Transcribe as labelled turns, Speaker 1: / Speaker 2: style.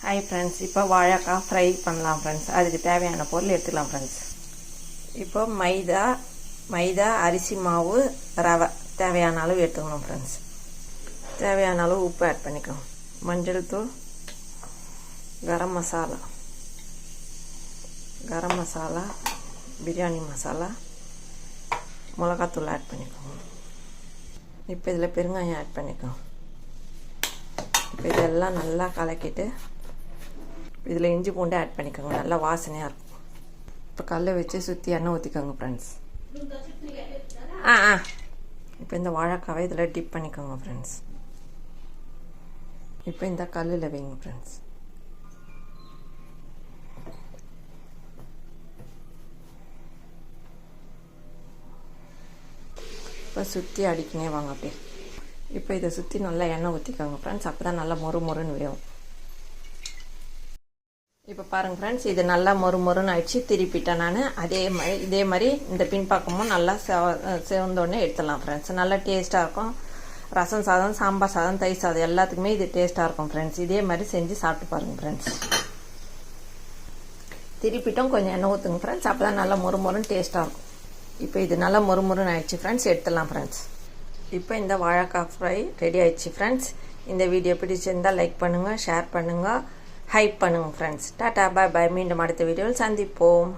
Speaker 1: Hi friends, இப்போ வாழைக்காய் fry பண்ணலாம் ஃப்ரெண்ட்ஸ். அதுக்கு தேவையான பொருள் எடுத்துக்கலாம் ஃப்ரெண்ட்ஸ். இப்போ மைதா அரிசி மாவு ரவை தேவையான அளவு எடுத்துக்கணும் ஃப்ரெண்ட்ஸ். தேவையான அளவு உப்பு ஆட் பண்ணிக்கணும். மஞ்சள் தூள், கரம் மசாலா, பிரியாணி மசாலா, மிளகாத்தூள் ஆட் பண்ணிக்கோங்க. இப்போ இதில் பெருங்காயம் ஆட் பண்ணிக்கோங்க. இப்போ இதெல்லாம் நல்லா கலக்கிட்டு இதில் இஞ்சி பூண்டு ஆட் பண்ணிக்கோங்க. நல்லா வாசனையாக இருக்கும். இப்போ கல்லை வச்சு சுற்றி எண்ணெய் ஊற்றிக்கோங்க ஃப்ரெண்ட்ஸ். இப்போ இந்த வாழைக்காவை இதில் டிப் பண்ணிக்கோங்க ஃப்ரெண்ட்ஸ். இப்போ இந்த கல்லில் வைங்க ஃப்ரெண்ட்ஸ். இப்போ சுற்றி அடிக்கனே வாங்க அப்படியே. இப்போ இதை சுற்றி நல்லா எண்ணெய் ஊற்றிக்கோங்க ஃப்ரெண்ட்ஸ். அப்போ தான் நல்லா மொறுன்னு வேகும். இப்போ பாருங்கள் ஃப்ரெண்ட்ஸ், இது நல்லா மொறுன்னு ஆயிடுச்சு. திருப்பிட்டேன் நான். இதே மாதிரி இந்த பின்பக்கமும் நல்லா செவந்தோடனே எடுத்துடலாம் ஃப்ரெண்ட்ஸ். நல்லா டேஸ்ட்டாக இருக்கும். ரசம் சாதம், சாம்பார் சாதம், தயிர் சாதம் எல்லாத்துக்குமே இது டேஸ்ட்டாக இருக்கும் ஃப்ரெண்ட்ஸ். இதே மாதிரி செஞ்சு சாப்பிட்டு பாருங்கள் ஃப்ரெண்ட்ஸ். திருப்பிட்டும் கொஞ்சம் எண்ணெய் ஊற்றுங்க ஃப்ரெண்ட்ஸ். அப்போ தான் நல்லா மொறுன்னு டேஸ்ட்டாக இருக்கும். இப்போ இது நல்லா மொறுன்னு ஆயிடுச்சு ஃப்ரெண்ட்ஸ். எடுத்துடலாம் ஃப்ரெண்ட்ஸ். இப்போ இந்த வாழைக்காய் ஃப்ரை ரெடி ஆயிடுச்சு ஃப்ரெண்ட்ஸ். இந்த வீடியோ பிடிச்சிருந்தால் லைக் பண்ணுங்கள், ஷேர் பண்ணுங்கள், ஹைப் பண்ணுங்கள் ஃப்ரெண்ட்ஸ். டாட்டா, பாய் பாய். மீண்டும் அடுத்த வீடியோவில் சந்திப்போம்.